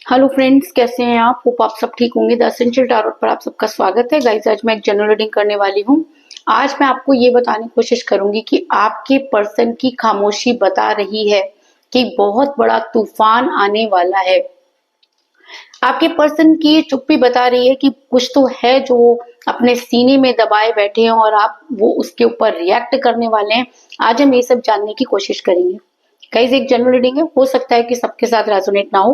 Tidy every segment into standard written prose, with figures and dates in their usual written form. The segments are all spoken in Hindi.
हेलो फ्रेंड्स, कैसे हैं आप? होप आप सब ठीक होंगे। द एसेंशियल टैरोट पर आप सबका स्वागत है गाइस। आज मैं एक जनरल रीडिंग करने वाली हूँ। आज मैं आपको ये बताने की कोशिश करूंगी कि आपके पर्सन की खामोशी बता रही है कि बहुत बड़ा तूफान आने वाला है। आपके पर्सन की चुप्पी बता रही है कि कुछ तो है जो अपने सीने में दबाए बैठे हैं और आप वो उसके ऊपर रिएक्ट करने वाले हैं। आज हम ये सब जानने की कोशिश करेंगे। गाइस, एक जनरल रीडिंग है, हो सकता है कि सबके साथ रेजोनेट ना हो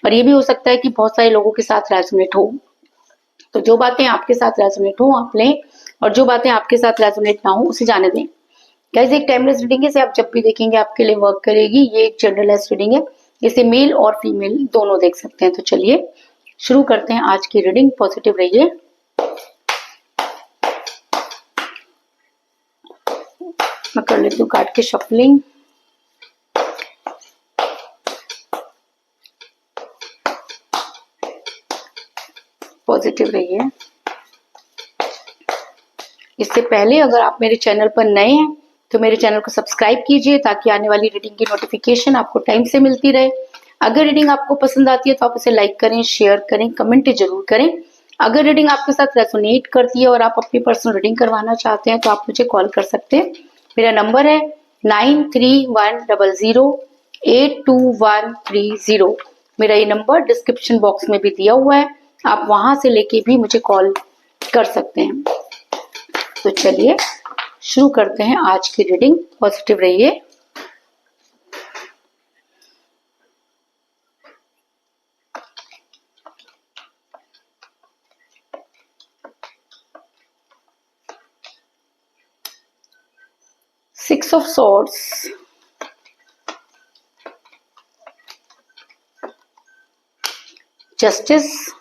और ये भी हो सकता है कि बहुत सारे लोगों के साथ रेजोनेट हो। तो जो बातें आपके साथ रेजोनेट हो आप लें और जो बातें आपके साथ रेजोनेट ना हो उसे जाने दें। गाइस, एक टाइमलेस रीडिंग है, इसे आप जब भी देखेंगे आपके लिए वर्क करेगी। ये एक जनरलाइज रीडिंग है, इसे मेल और फीमेल दोनों देख सकते हैं। तो चलिए शुरू करते हैं आज की रीडिंग। पॉजिटिव रहिए। मैं कर लेती हूँ कार्ड की शफलिंग। पॉजिटिव रहिए। इससे पहले अगर आप मेरे चैनल पर नए हैं तो मेरे चैनल को सब्सक्राइब कीजिए ताकि आने वाली रीडिंग की नोटिफिकेशन आपको टाइम से मिलती रहे। अगर रीडिंग आपको पसंद आती है तो आप उसे लाइक करें, शेयर करें, कमेंट जरूर करें। अगर रीडिंग आपके साथ रेजोनेट करती है और आप अपनी पर्सनल रीडिंग करवाना चाहते हैं तो आप मुझे कॉल कर सकते हैं। मेरा नंबर है 9310082130। मेरा ये नंबर डिस्क्रिप्शन बॉक्स में भी दिया हुआ है, आप वहां से लेके भी मुझे कॉल कर सकते हैं। तो चलिए शुरू करते हैं आज की रीडिंग। पॉजिटिव रहिए। Six of swords, justice,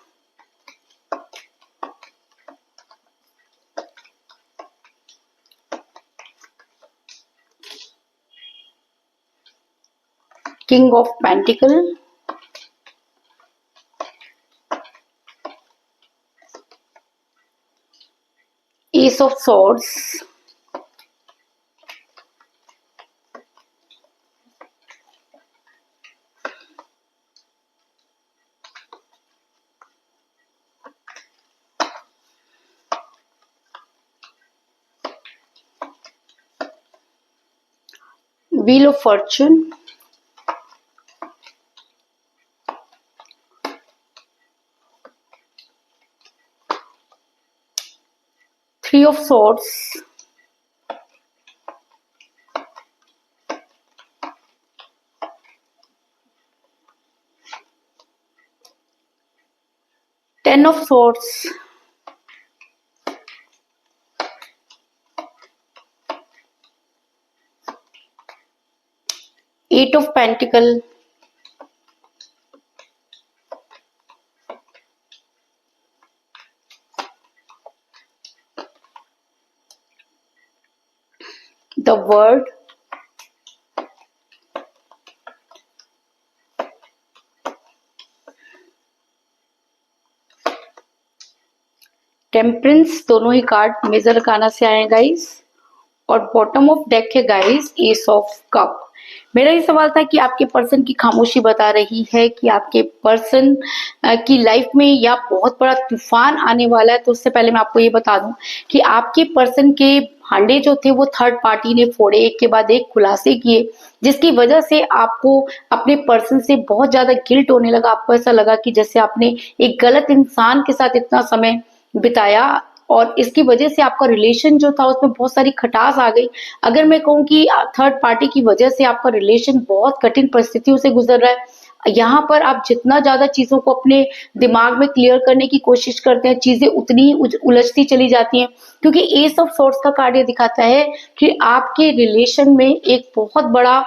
king of pentacle, ace of swords, wheel of fortune, three of swords, ten of swords, eight of pentacle, the world, temperance. दोनों ही कार्ड मेजर अरकाना से आए हैं गाइस। और बॉटम ऑफ डेक है गाइस एस ऑफ कप। मेरा ये सवाल था कि आपके पर्सन की खामोशी बता रही है कि आपके पर्सन की लाइफ में या बहुत बड़ा तूफान आने वाला है। तो उससे पहले मैं आपको ये बता दूं कि आपके पर्सन के भांडे जो थे वो थर्ड पार्टी ने फोड़े, एक के बाद एक खुलासे किए, जिसकी वजह से आपको अपने पर्सन से बहुत ज्यादा गिल्ट होने लगा। आपको ऐसा लगा कि जैसे आपने एक गलत इंसान के साथ इतना समय बिताया और इसकी वजह से आपका रिलेशन जो था उसमें बहुत सारी खटास आ गई। अगर मैं कहूँ कि थर्ड पार्टी की वजह से आपका रिलेशन बहुत कठिन परिस्थितियों से गुजर रहा है, यहाँ पर आप जितना ज्यादा चीजों को अपने दिमाग में क्लियर करने की कोशिश करते हैं चीजें उतनी ही उलझती चली जाती हैं। क्योंकि एस ऑफ सॉर्ड्स का कार्ड ये दिखाता है कि आपके रिलेशन में एक बहुत बड़ा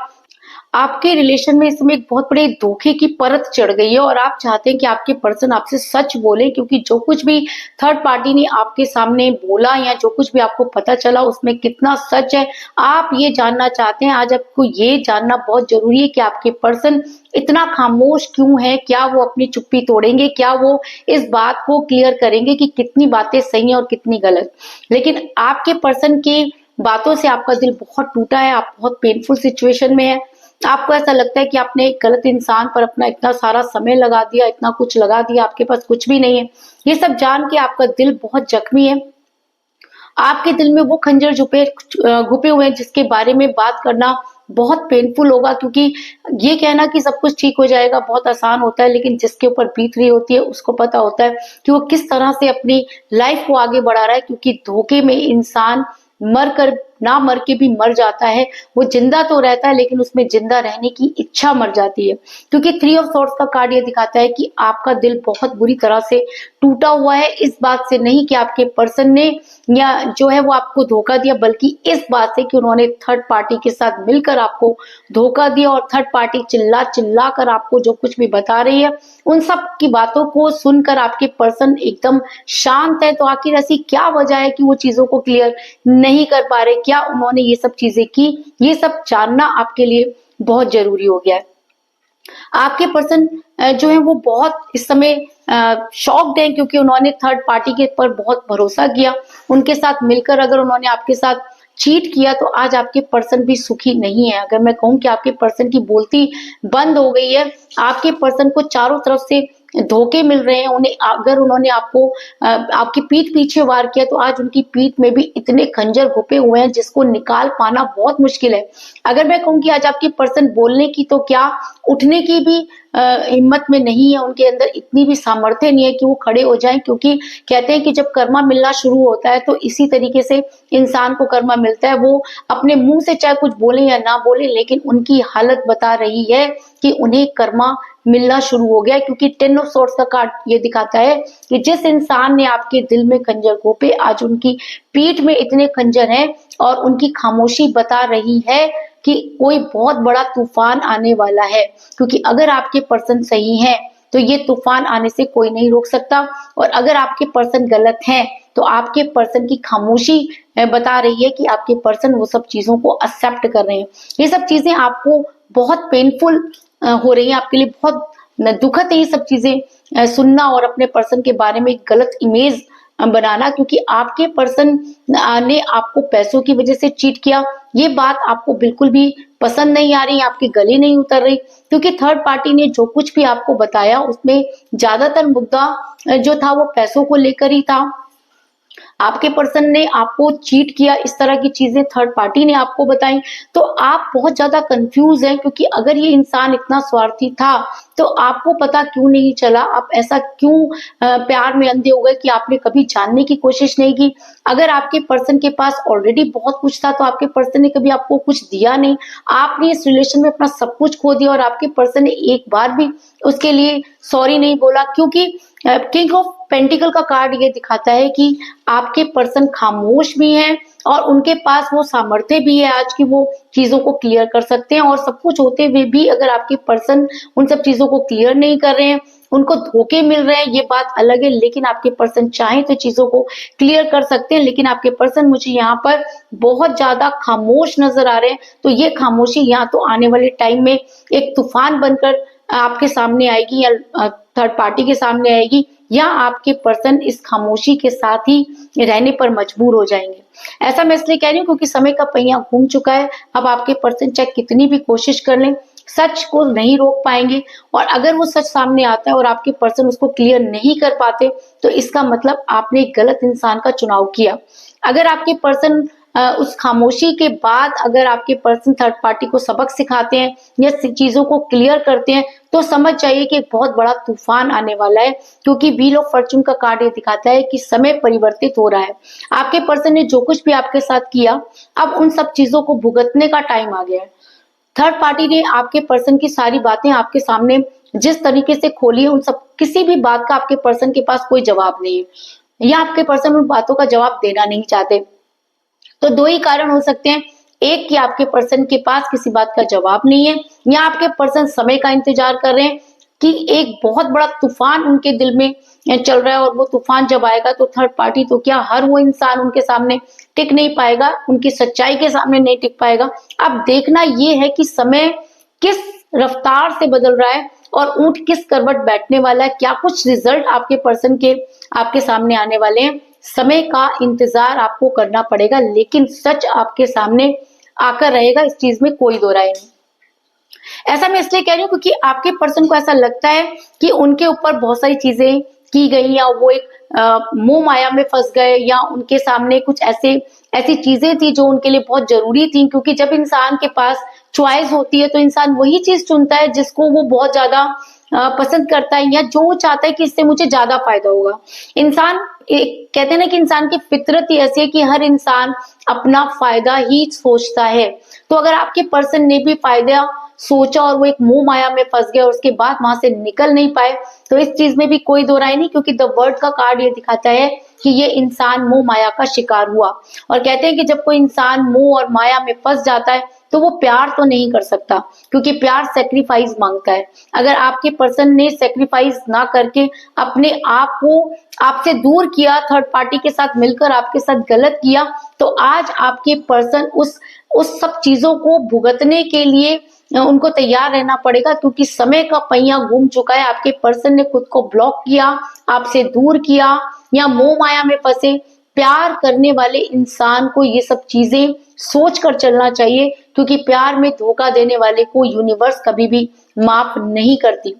आपके रिलेशन में इस समय एक बहुत बड़े धोखे की परत चढ़ गई है और आप चाहते हैं कि आपके पर्सन आपसे सच बोले, क्योंकि जो कुछ भी थर्ड पार्टी ने आपके सामने बोला या जो कुछ भी आपको पता चला उसमें कितना सच है आप ये जानना चाहते हैं। आज आपको ये जानना बहुत जरूरी है कि आपके पर्सन इतना खामोश क्यों है। क्या वो अपनी चुप्पी तोड़ेंगे? क्या वो इस बात को क्लियर करेंगे कि कितनी बातें सही है और कितनी गलत? लेकिन आपके पर्सन की बातों से आपका दिल बहुत टूटा है, आप बहुत पेनफुल सिचुएशन में है। आपको ऐसा लगता है कि आपने एक गलत इंसान पर अपना इतना सारा समय लगा दिया, इतना कुछ लगा दिया, आपके पास कुछ भी नहीं है। ये सब जान के आपका दिल बहुत जख्मी है। आपके दिल में वो खंजर घुपे हुए हैं जिसके बारे में बात करना बहुत पेनफुल होगा, क्योंकि ये कहना कि सब कुछ ठीक हो जाएगा बहुत आसान होता है, लेकिन जिसके ऊपर बीत रही होती है उसको पता होता है कि वो किस तरह से अपनी लाइफ को आगे बढ़ा रहा है। क्योंकि धोखे में इंसान ना मर के भी मर जाता है। वो जिंदा तो रहता है लेकिन उसमें जिंदा रहने की इच्छा मर जाती है। क्योंकि थ्री ऑफ सॉर्ड्स का कार्ड ये दिखाता है कि आपका दिल बहुत बुरी तरह से टूटा हुआ है, इस बात से नहीं कि आपके पर्सन ने या जो है वो आपको धोखा दिया, बल्कि इस बात से कि उन्होंने थर्ड पार्टी के साथ मिलकर आपको धोखा दिया। और थर्ड पार्टी चिल्ला चिल्ला कर आपको जो कुछ भी बता रही है, उन सब की बातों को सुनकर आपके पर्सन एकदम शांत है। तो आखिर ऐसी क्या वजह है कि वो चीजों को क्लियर नहीं कर पा रहे? क्या उन्होंने ये सब चीजें की? ये सब जानना आपके लिए बहुत जरूरी हो गया है। आपके पर्सन जो है वो बहुत इस समय शॉक्ड हैं, क्योंकि उन्होंने थर्ड पार्टी के पर बहुत भरोसा किया। उनके साथ मिलकर अगर उन्होंने आपके साथ चीट किया तो आज आपके पर्सन भी सुखी नहीं है। अगर मैं कहूँ कि आपके पर्सन की बोलती बंद हो गई है, आपके पर्सन को चारों तरफ से धोखे मिल रहे हैं। उन्हें अगर उन्होंने आपकी पीठ पीछे वार किया तो आज उनकी पीठ में भी इतने खंजर घुपे हुए हैं जिसको निकाल पाना बहुत मुश्किल है। अगर मैं कहूँ कि आज आपके पर्सन बोलने की तो क्या, उठने की भी हिम्मत में नहीं है। उनके अंदर इतनी भी सामर्थ्य नहीं है कि वो खड़े हो जाएं, क्योंकि कहते हैं कि जब कर्मा मिलना शुरू होता है तो इसी तरीके से इंसान को कर्मा मिलता है। वो अपने मुंह से चाहे कुछ बोले या ना बोले, लेकिन उनकी हालत बता रही है कि उन्हें कर्मा मिलना शुरू हो गया। क्योंकि टेन ऑफ सॉर्ड्स का कार्ड ये दिखाता है कि जिस इंसान ने आपके दिल में खंजर घोंपे, आज उनकी पीठ में इतने खंजर हैं और उनकी खामोशी बता रही है कि कोई बहुत बड़ा तूफान आने वाला है। क्योंकि अगर आपके पर्सन सही हैं तो ये तूफान आने से कोई नहीं रोक सकता, और अगर आपके पर्सन गलत हैं तो आपके पर्सन की खामोशी बता रही है कि आपके पर्सन वो सब चीजों को एक्सेप्ट कर रहे हैं। ये सब चीजें आपको बहुत पेनफुल हो रही है, आपके लिए बहुत दुखद है ये सब चीजें सुनना और अपने पर्सन के बारे में एक गलत इमेज बनाना। क्योंकि आपके पर्सन ने आपको पैसों की वजह से चीट किया, ये बात आपको बिल्कुल भी पसंद नहीं आ रही, आपके गले नहीं उतर रही। क्योंकि थर्ड पार्टी ने जो कुछ भी आपको बताया उसमें ज्यादातर मुद्दा जो था वो पैसों को लेकर ही था। आपके पर्सन ने आपको चीट किया, इस तरह की चीजें थर्ड पार्टी ने आपको बताई। तो आप बहुत ज्यादा कंफ्यूज हैं, क्योंकि अगर ये इंसान इतना स्वार्थी था तो आपको पता क्यों नहीं चला? आप ऐसा क्यों प्यार में अंधे हो गए कि आपने कभी जानने की कोशिश नहीं की? अगर आपके पर्सन के पास ऑलरेडी बहुत कुछ था तो आपके पर्सन ने कभी आपको कुछ दिया नहीं। आपने इस रिलेशन में अपना सब कुछ खो दिया और आपके पर्सन ने एक बार भी उसके लिए सॉरी नहीं बोला। क्योंकि किंग ऑफ पेंटिकल का कार्ड ये दिखाता है कि आपके पर्सन खामोश भी हैं और उनके पास वो सामर्थ्य भी है आज की वो चीजों को क्लियर कर सकते हैं। और सब कुछ होते हुए भी अगर आपके पर्सन उन सब चीजों को क्लियर नहीं कर रहे हैं, उनको धोखे मिल रहे हैं, ये बात अलग है। लेकिन आपके पर्सन चाहे तो चीजों को क्लियर कर सकते हैं, लेकिन आपके पर्सन मुझे यहाँ पर बहुत ज्यादा खामोश नजर आ रहे हैं। तो ये खामोशी यहाँ तो आने वाले टाइम में एक तूफान बनकर आपके सामने आएगी या थर्ड पार्टी के सामने आएगी, या आपके पर्सन इस खामोशी के साथ ही रहने पर मजबूर हो जाएंगे। ऐसा मैं इसलिए कह रही हूँ क्योंकि समय का पहिया घूम चुका है। अब आपके पर्सन चाहे कितनी भी कोशिश कर लें, सच को नहीं रोक पाएंगे। और अगर वो सच सामने आता है और आपके पर्सन उसको क्लियर नहीं कर पाते तो इसका मतलब आपने एक गलत इंसान का चुनाव किया। अगर आपके पर्सन उस खामोशी के बाद अगर आपके पर्सन थर्ड पार्टी को सबक सिखाते हैं या चीजों को क्लियर करते हैं तो समझ जाइए कि एक बहुत बड़ा तूफान आने वाला है। क्योंकि व्हील ऑफ फॉर्चून का कार्ड ये दिखाता है कि समय परिवर्तित हो रहा है। आपके पर्सन ने जो कुछ भी आपके साथ किया, अब उन सब चीजों को भुगतने का टाइम आ गया है। थर्ड पार्टी ने आपके पर्सन की सारी बातें आपके सामने जिस तरीके से खोली है, उन सब किसी भी बात का आपके पर्सन के पास कोई जवाब नहीं है, या आपके पर्सन उन बातों का जवाब देना नहीं चाहते। तो दो ही कारण हो सकते हैं, एक कि आपके पर्सन के पास किसी बात का जवाब नहीं है, या आपके पर्सन समय का इंतजार कर रहे हैं कि एक बहुत बड़ा तूफान उनके दिल में चल रहा है और वो तूफान जब आएगा तो थर्ड पार्टी तो क्या हर वो इंसान उनके सामने टिक नहीं पाएगा, उनकी सच्चाई के सामने नहीं टिक पाएगा। अब देखना ये है कि समय किस रफ्तार से बदल रहा है और ऊंट किस करवट बैठने वाला है। क्या कुछ रिजल्ट आपके पर्सन के आपके सामने आने वाले हैं? समय का इंतजार आपको करना पड़ेगा, लेकिन सच आपके सामने आकर रहेगा, इस चीज में कोई दो राय नहीं। ऐसा मैं इसलिए कह रही हूँ क्योंकि आपके पर्सन को ऐसा लगता है कि उनके ऊपर बहुत सारी चीजें की गई या वो एक मोह माया में फंस गए या उनके सामने कुछ ऐसे ऐसी चीजें थी जो उनके लिए बहुत जरूरी थी। क्योंकि जब इंसान के पास चॉइस होती है तो इंसान वही चीज चुनता है जिसको वो बहुत ज्यादा पसंद करता है या जो वो चाहता है कि इससे मुझे ज्यादा फायदा होगा। इंसान कहते हैं ना कि इंसान की फितरत ही ऐसी है कि हर इंसान अपना फायदा ही सोचता है। तो अगर आपके पर्सन ने भी फायदा सोचा और वो एक मोह माया में फंस गया और उसके बाद वहां से निकल नहीं पाए, तो इस चीज में भी कोई दो राय नहीं, क्योंकि द वर्ड का कार्ड ये दिखाता है कि ये इंसान मोह माया का शिकार हुआ। और कहते हैं कि जब कोई इंसान मोह और माया में फंस जाता है तो वो प्यार तो नहीं कर सकता, क्योंकि प्यार सेक्रीफाइस मांगता है। अगर आपके पर्सन ने सेक्रीफाइस ना करके अपने आप को आपसे दूर किया, थर्ड पार्टी के साथ मिलकर आपके साथ गलत किया, तो आज आपके पर्सन उस सब चीजों को भुगतने के लिए उनको तैयार रहना पड़ेगा, क्योंकि समय का पहिया घूम चुका है। आपके पर्सन ने खुद को ब्लॉक किया, आपसे दूर किया या मोह माया में फंसे। प्यार करने वाले इंसान को ये सब चीजें सोच कर चलना चाहिए, क्योंकि प्यार में धोखा देने वाले को यूनिवर्स कभी भी माफ नहीं करती।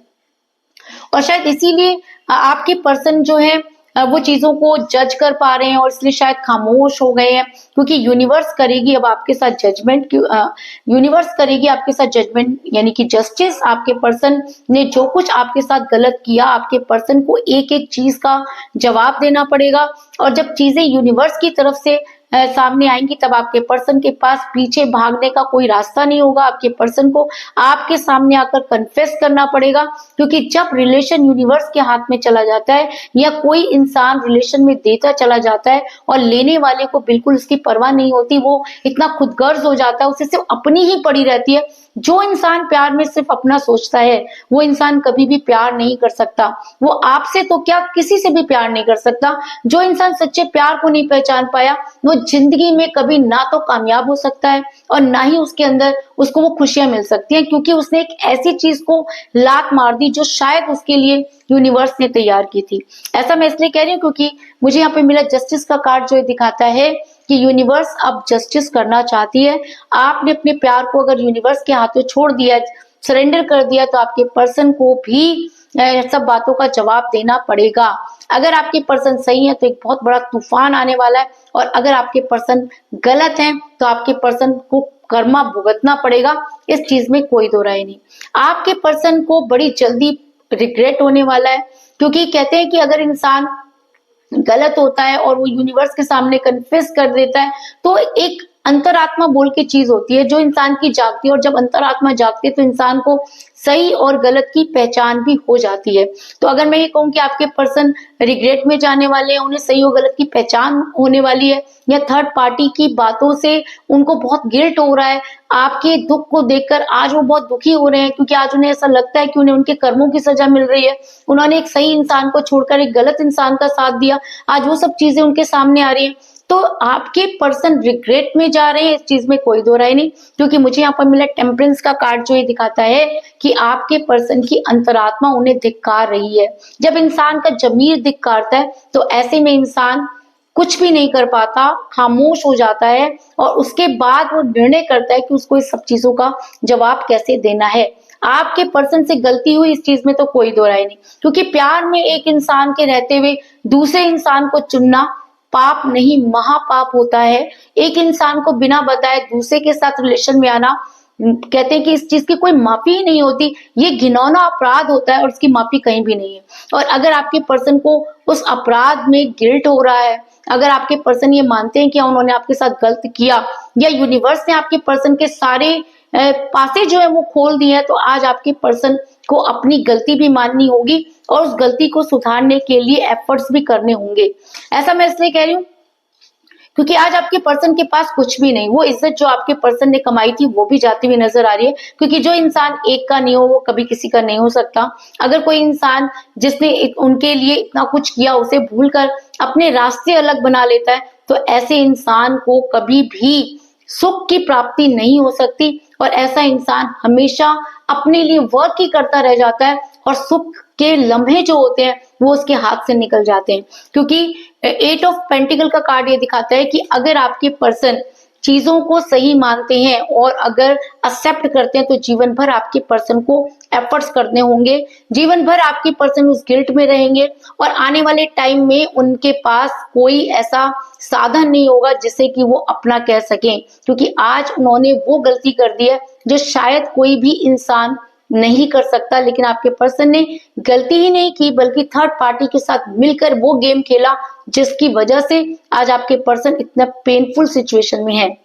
और शायद इसीलिए आपके पर्सन जो है वो चीजों को जज कर पा रहे हैं और इसलिए शायद खामोश हो गए हैं, क्योंकि यूनिवर्स करेगी अब आपके साथ जजमेंट। यूनिवर्स करेगी आपके साथ जजमेंट, यानी कि जस्टिस। आपके पर्सन ने जो कुछ आपके साथ गलत किया, आपके पर्सन को एक एक चीज का जवाब देना पड़ेगा। और जब चीजें यूनिवर्स की तरफ से सामने आएंगी, तब आपके पर्सन के पास पीछे भागने का कोई रास्ता नहीं होगा। आपके पर्सन को आपके सामने आकर कन्फेस करना पड़ेगा, क्योंकि जब रिलेशन यूनिवर्स के हाथ में चला जाता है या कोई इंसान रिलेशन में देता चला जाता है और लेने वाले को बिल्कुल उसकी परवाह नहीं होती, वो इतना खुदगर्ज हो जाता है, उसे सिर्फ अपनी ही पड़ी रहती है। जो इंसान प्यार में सिर्फ अपना सोचता है वो इंसान कभी भी प्यार नहीं कर सकता। वो आपसे तो क्या किसी से भी प्यार नहीं कर सकता। जो इंसान सच्चे प्यार को नहीं पहचान पाया वो जिंदगी में कभी ना तो कामयाब हो सकता है और ना ही उसके अंदर उसको वो खुशियां मिल सकती हैं, क्योंकि उसने एक ऐसी चीज को लात मार दी जो शायद उसके लिए यूनिवर्स ने तैयार की थी। ऐसा मैं इसलिए कह रही हूँ क्योंकि मुझे यहाँ पे मिला जस्टिस का कार्ड, जो दिखाता है कि यूनिवर्स अब जस्टिस करना चाहती है। आपने अपने प्यार को अगर यूनिवर्स के हाथों छोड़ दिया, सरेंडर कर दिया, तो आपके पर्सन को भी सब बातों का जवाब देना पड़ेगा। अगर आपके पर्सन सही है तो एक बहुत बड़ा तूफान आने वाला है, और अगर आपके पर्सन गलत हैं तो आपके पर्सन को कर्मा भुगतना पड़ेगा। इस चीज में कोई दो राय नहीं। आपके पर्सन को बड़ी जल्दी रिग्रेट होने वाला है, क्योंकि कहते हैं कि अगर इंसान गलत होता है और वो यूनिवर्स के सामने कन्फेस कर देता है, तो एक अंतरात्मा बोल के चीज होती है जो इंसान की जागती है, और जब अंतरात्मा जागती है तो इंसान को सही और गलत की पहचान भी हो जाती है। तो अगर मैं ये कहूँ कि आपके पर्सन रिग्रेट में जाने वाले हैं, उन्हें सही और गलत की पहचान होने वाली है, या थर्ड पार्टी की बातों से उनको बहुत गिल्ट हो रहा है, आपके दुख को देखकर आज वो बहुत दुखी हो रहे हैं, क्योंकि आज उन्हें ऐसा लगता है कि उन्हें उनके कर्मों की सजा मिल रही है। उन्होंने एक सही इंसान को छोड़कर एक गलत इंसान का साथ दिया, आज वो सब चीजें उनके सामने आ रही है। तो आपके पर्सन रिग्रेट में जा रहे हैं, इस चीज में कोई दो राय नहीं, क्योंकि मुझे यहाँ पर मिला टेम्परेंस का कार्ड, जो ये दिखाता है कि आपके पर्सन की अंतरात्मा उन्हें धिक्कार रही है। जब इंसान का जमीर धिक्कारता है तो ऐसे में इंसान कुछ भी नहीं कर पाता, खामोश हो जाता है, और उसके बाद वो निर्णय करता है कि उसको इस सब चीजों का जवाब कैसे देना है। आपके पर्सन से गलती हुई, इस चीज में तो कोई दो राय नहीं, क्योंकि प्यार में एक इंसान के रहते हुए दूसरे इंसान को चुनना पाप नहीं महापाप होता है। एक इंसान को बिना बताए दूसरे के साथ रिलेशन में आना, कहते हैं कि इस चीज की कोई माफी ही नहीं होती, ये घिनौना अपराध होता है और उसकी माफी कहीं भी नहीं है। और अगर आपके पर्सन को उस अपराध में गिल्ट हो रहा है, अगर आपके पर्सन ये मानते हैं कि उन्होंने आपके साथ गलत किया, या यूनिवर्स ने आपके पर्सन के सारे पासे जो है वो खोल दिए हैं, तो आज आपके पर्सन को अपनी गलती भी माननी होगी और उस गलती को सुधारने के लिए एफर्ट्स भी करने होंगे। ऐसा मैं इसलिए कह रही हूँ क्योंकि आज आपके पर्सन के पास कुछ भी नहीं, वो इज्जत जो आपके पर्सन ने कमाई थी वो भी जाती हुई नजर आ रही है, क्योंकि जो इंसान एक का नहीं हो वो कभी किसी का नहीं हो सकता। अगर कोई इंसान जिसने उनके लिए इतना कुछ किया उसे भूलकर अपने रास्ते अलग बना लेता है, तो ऐसे इंसान को कभी भी सुख की प्राप्ति नहीं हो सकती, और ऐसा इंसान हमेशा अपने लिए वर्क ही करता रह जाता है, और सुख के लम्हे जो होते हैं वो उसके हाथ से निकल जाते हैं। क्योंकि 8 ऑफ पेंटिकल का कार्ड ये दिखाता है कि अगर आपके पर्सन चीजों को सही मानते हैं और अगर एक्सेप्ट करते हैं तो जीवन भर आपके पर्सन को एफर्ट्स करने होंगे, जीवन भर आपके पर्सन उस गिल्ट में रहेंगे और आने वाले टाइम में उनके पास कोई ऐसा साधन नहीं होगा जिसे कि वो अपना कह सकें, क्योंकि आज उन्होंने वो गलती कर दी है जो शायद कोई भी इंसान नहीं कर सकता। लेकिन आपके पर्सन ने गलती ही नहीं की बल्कि थर्ड पार्टी के साथ मिलकर वो गेम खेला जिसकी वजह से आज आपके पर्सन इतना पेनफुल सिचुएशन में है।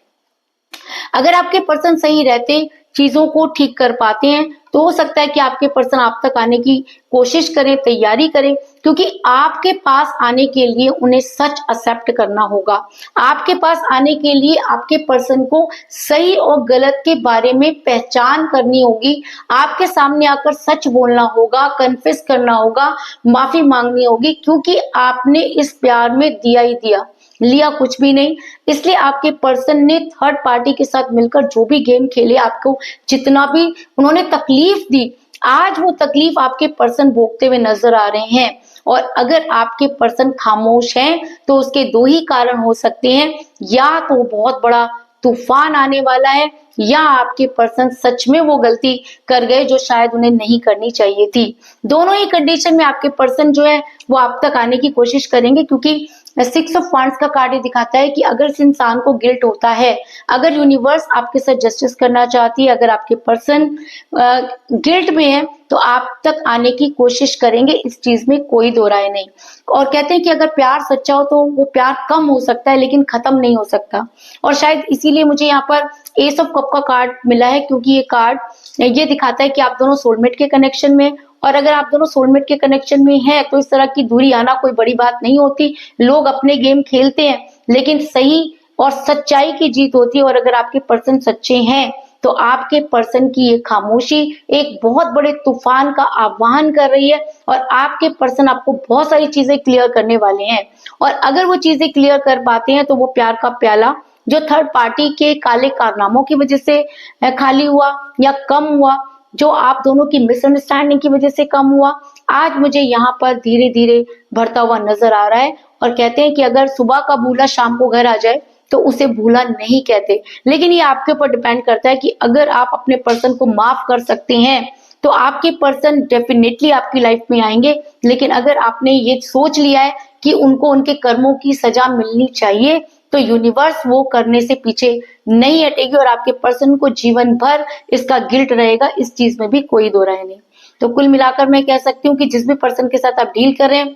अगर आपके पर्सन सही रहते, चीजों को ठीक कर पाते हैं तो हो सकता है कि आपके पर्सन आप तक आने की कोशिश करें, तैयारी करें, क्योंकि आपके पास आने के लिए उन्हें सच एक्सेप्ट करना होगा। आपके पास आने के लिए आपके पर्सन को सही और गलत के बारे में पहचान करनी होगी, आपके सामने आकर सच बोलना होगा, कन्फेस करना होगा, माफी मांगनी होगी, क्योंकि आपने इस प्यार में दिया ही दिया, लिया कुछ भी नहीं। इसलिए आपके पर्सन ने थर्ड पार्टी के साथ मिलकर जो भी गेम खेले, आपको जितना भी उन्होंने तकलीफ दी, आज वो तकलीफ आपके पर्सन भोगते हुए नजर आ रहे हैं। और अगर आपके पर्सन खामोश हैं तो उसके दो ही कारण हो सकते हैं, या तो बहुत बड़ा तूफान आने वाला है या आपके पर्सन सच में वो गलती कर गए जो शायद उन्हें नहीं करनी चाहिए थी। दोनों ही कंडीशन में आपके पर्सन जो है वो आप तक आने की कोशिश करेंगे, क्योंकि 6 ऑफ वांड्स का कार्ड ये दिखाता है कि अगर इस इंसान को गिल्ट होता है, अगर यूनिवर्स आपके साथ जस्टिस करना चाहती है, अगर आपके पर्सन गिल्ट में है तो आप तक आने की कोशिश करेंगे, इस चीज में कोई दो राय नहीं। और कहते हैं कि अगर प्यार सच्चा हो तो वो प्यार कम हो सकता है लेकिन खत्म नहीं हो सकता। और शायद इसीलिए मुझे यहाँ पर एस ऑफ कप का कार्ड मिला है, क्योंकि ये कार्ड ये दिखाता है कि आप दोनों सोलमेट के कनेक्शन में, और अगर आप दोनों सोलमेट के कनेक्शन में हैं तो इस तरह की दूरी आना कोई बड़ी बात नहीं होती। लोग अपने गेम खेलते हैं लेकिन सही और सच्चाई की जीत होती है। और अगर आपके पर्सन सच्चे हैं तो आपके पर्सन की ये खामोशी एक बहुत बड़े तूफान का आह्वान कर रही है और आपके पर्सन आपको बहुत सारी चीजें क्लियर करने वाले हैं। और अगर वो चीजें क्लियर कर पाते हैं तो वो प्यार का प्याला जो थर्ड पार्टी के काले कारनामों की वजह से खाली हुआ या कम हुआ, जो आप दोनों की मिसअंडरस्टैंडिंग की वजह से कम हुआ, आज मुझे यहाँ पर धीरे धीरे भरता हुआ नजर आ रहा है। और कहते हैं कि अगर सुबह का भूला शाम को घर आ जाए तो उसे भूला नहीं कहते। लेकिन ये आपके ऊपर डिपेंड करता है कि अगर आप अपने पर्सन को माफ कर सकते हैं तो आपके पर्सन डेफिनेटली आपकी लाइफ में आएंगे। लेकिन अगर आपने ये सोच लिया है कि उनको उनके कर्मों की सजा मिलनी चाहिए तो यूनिवर्स वो करने से पीछे नहीं हटेगी और आपके पर्सन को जीवन भर इसका गिल्ट रहेगा, इस चीज में भी कोई दो राय नहीं। तो कुल मिलाकर मैं कह सकती हूँ कि जिस भी पर्सन के साथ आप डील कर रहे हैं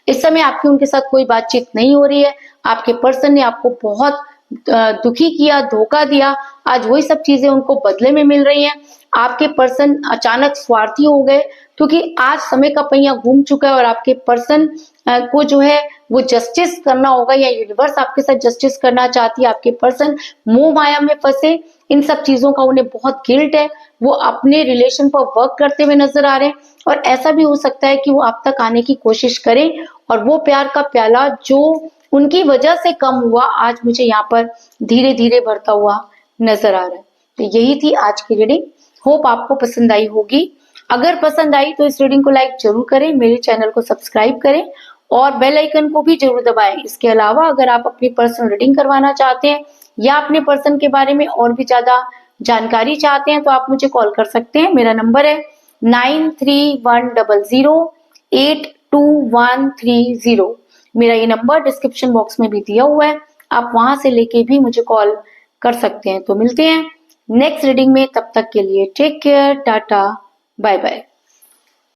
इस समय आपकी उनके साथ कोई बातचीत नहीं हो रही है। आपके पर्सन ने आपको बहुत दुखी किया, धोखा दिया, आज वही सब चीजें उनको बदले में मिल रही हैं। आपके पर्सन अचानक स्वार्थी हो गए क्योंकि आज समय का पहिया घूम चुका है और आपके पर्सन को जो है वो जस्टिस करना होगा या यूनिवर्स आपके साथ जस्टिस करना चाहती है। आपके पर्सन मोह माया में फंसे, इन सब चीजों का उन्हें बहुत गिल्ट है, वो अपने रिलेशन पर वर्क करते हुए नजर आ रहे हैं। और ऐसा भी हो सकता है कि वो आप तक आने की कोशिश करें और वो प्यार का प्याला जो उनकी वजह से कम हुआ आज मुझे यहाँ पर धीरे धीरे भरता हुआ नजर आ रहा है। तो यही थी आज की रीडिंग, होप आपको पसंद आई होगी। अगर पसंद आई तो इस रीडिंग को लाइक जरूर करें, मेरे चैनल को सब्सक्राइब करें और बेल आइकन को भी जरूर दबाएं। इसके अलावा अगर आप अपनी पर्सनल रीडिंग करवाना चाहते हैं या अपने पर्सन के बारे में और भी ज्यादा जानकारी चाहते हैं तो आप मुझे कॉल कर सकते हैं। मेरा नंबर है 9310082130। मेरा ये नंबर डिस्क्रिप्शन बॉक्स में भी दिया हुआ है, आप वहां से लेके भी मुझे कॉल कर सकते हैं। तो मिलते हैं नेक्स्ट रीडिंग में, तब तक के लिए take care, tata, bye bye.